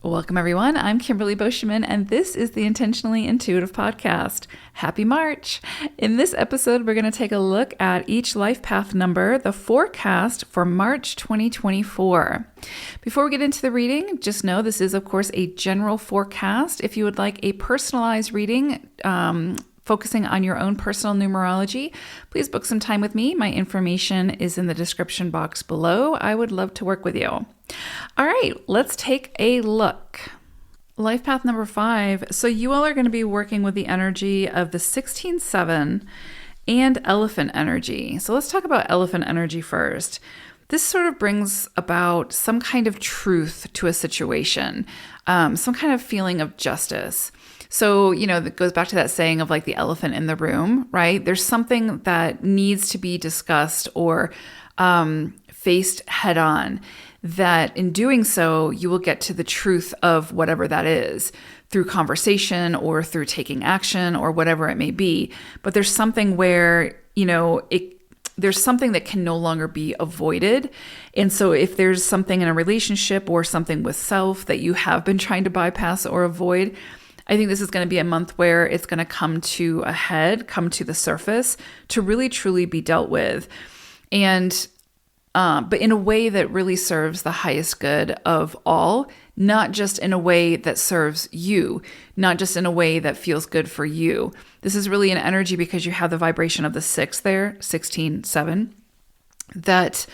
Welcome, everyone. I'm Kimberly Boschman, and this is the Intentionally Intuitive Podcast. Happy March! In this episode, we're going to take a look at each life path number, the forecast for March 2024. Before we get into the reading, just know this is, of course, a general forecast. If you would like a personalized reading, focusing on your own personal numerology, please book some time with me. My information is in the description box below. I would love to work with you. All right, let's take a look. Life path number 5. So you all are going to be working with the energy of the 16-7 and elephant energy. So let's talk about elephant energy first. This sort of brings about some kind of truth to a situation, some kind of feeling of justice. So, that goes back to that saying of like the elephant in the room, right? There's something that needs to be discussed or faced head on, that in doing so, you will get to the truth of whatever that is through conversation or through taking action or whatever it may be. But there's something where, there's something that can no longer be avoided. And so if there's something in a relationship or something with self that you have been trying to bypass or avoid, I think this is going to be a month where it's going to come to a head, come to the surface to really truly be dealt with. And but in a way that really serves the highest good of all, not just in a way that serves you, not just in a way that feels good for you. This is really an energy because you have the vibration of the 6 there, 16-7, that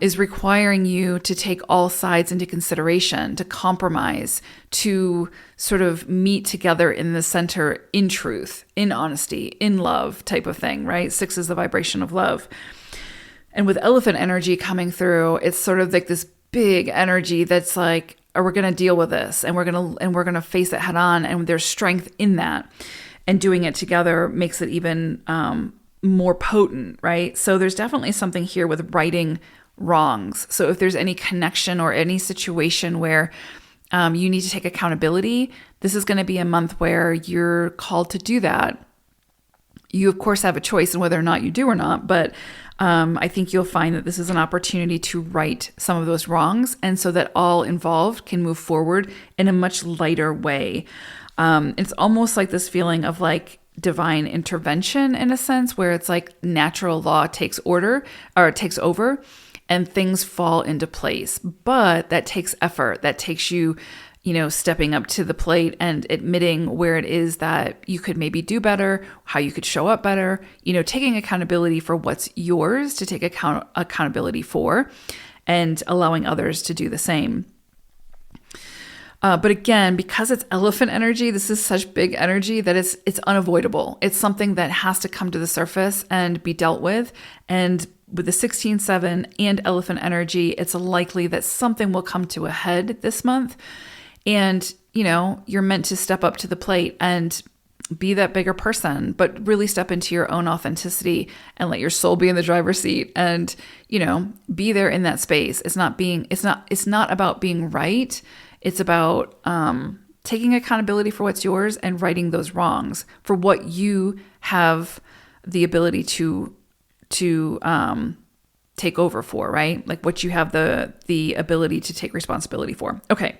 is requiring you to take all sides into consideration, to compromise, to sort of meet together in the center in truth, in honesty, in love type of thing, right? 6 is the vibration of love. And with elephant energy coming through, it's sort of like this big energy that's like, oh, we're going to deal with this and we're going to face it head on. And there's strength in that. And doing it together makes it even more potent, right? So there's definitely something here with righting wrongs. So if there's any connection or any situation where you need to take accountability, this is going to be a month where you're called to do that. You, of course, have a choice in whether or not you do or not, but I think you'll find that this is an opportunity to right some of those wrongs, and so that all involved can move forward in a much lighter way. It's almost like this feeling of like divine intervention in a sense, where it's like natural law takes order or takes over and things fall into place. But that takes effort. That takes you, stepping up to the plate and admitting where it is that you could maybe do better, how you could show up better, taking accountability for what's yours to take accountability for, and allowing others to do the same. But again, because it's elephant energy, this is such big energy that it's unavoidable. It's something that has to come to the surface and be dealt with. And with the 16-7 and elephant energy, it's likely that something will come to a head this month. And, you're meant to step up to the plate and be that bigger person, but really step into your own authenticity and let your soul be in the driver's seat and, be there in that space. It's not about being right. It's about taking accountability for what's yours and righting those wrongs for what you have the ability to take over for, right? Like what you have the ability to take responsibility for. Okay.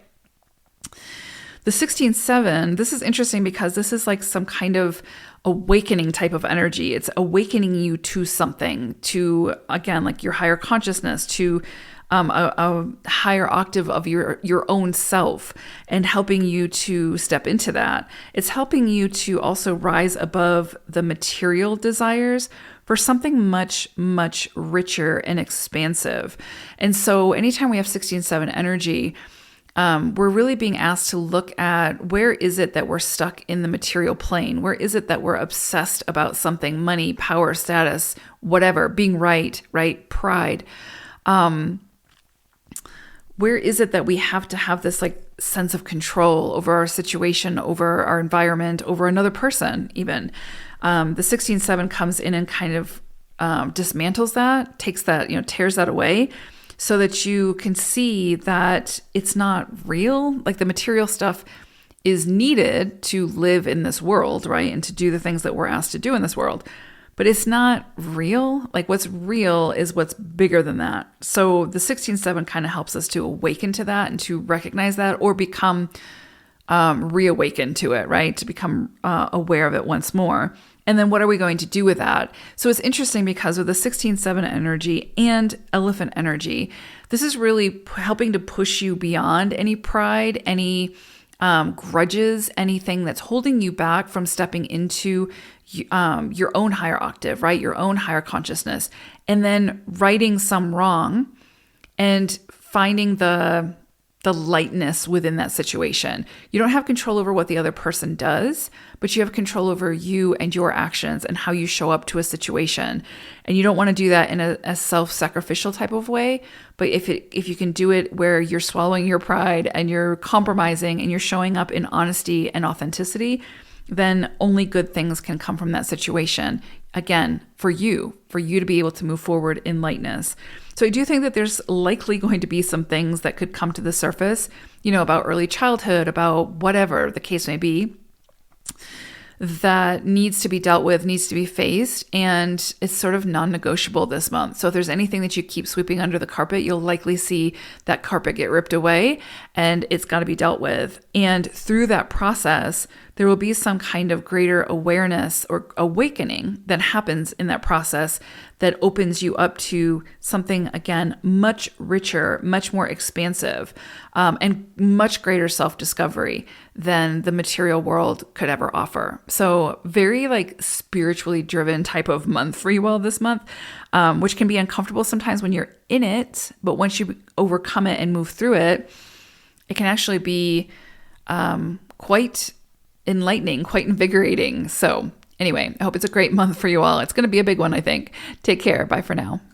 The 16-7, this is interesting because this is like some kind of awakening type of energy. It's awakening you to something, to, again, like your higher consciousness, to a higher octave of your own self, and helping you to step into that. It's helping you to also rise above the material desires for something much, much richer and expansive. And so anytime we have 16-7 energy, we're really being asked to look at where is it that we're stuck in the material plane? Where is it that we're obsessed about something, money, power, status, whatever, being right, pride? Where is it that we have to have this like sense of control over our situation, over our environment, over another person even? The 16-7 comes in and kind of dismantles that, takes that, tears that away, so that you can see that it's not real. Like the material stuff is needed to live in this world, right? And to do the things that we're asked to do in this world. but it's not real. Like what's real is what's bigger than that. So the 16-7 kind of helps us to awaken to that and to recognize that, or become reawakened to it, right? To become aware of it once more. And then what are we going to do with that? So it's interesting because with the 16-7 energy and elephant energy, this is really helping to push you beyond any pride, any grudges, anything that's holding you back from stepping into your own higher octave, right? Your own higher consciousness, and then righting some wrong and finding the lightness within that situation. You don't have control over what the other person does, but you have control over you and your actions and how you show up to a situation. And you don't want to do that in a self-sacrificial type of way. But if you can do it where you're swallowing your pride and you're compromising and you're showing up in honesty and authenticity, then only good things can come from that situation. Again, for you to be able to move forward in lightness. So I do think that there's likely going to be some things that could come to the surface, about early childhood, about whatever the case may be, that needs to be dealt with, needs to be faced, and it's sort of non-negotiable this month. So if there's anything that you keep sweeping under the carpet, you'll likely see that carpet get ripped away, and it's got to be dealt with. And through that process, there will be some kind of greater awareness or awakening that happens in that process that opens you up to something, again, much richer, much more expansive, and much greater self-discovery than the material world could ever offer. So very spiritually driven type of month for you all this month, which can be uncomfortable sometimes when you're in it, but once you overcome it and move through it, it can actually be quite enlightening, quite invigorating. So anyway, I hope it's a great month for you all. It's going to be a big one, I think. Take care. Bye for now.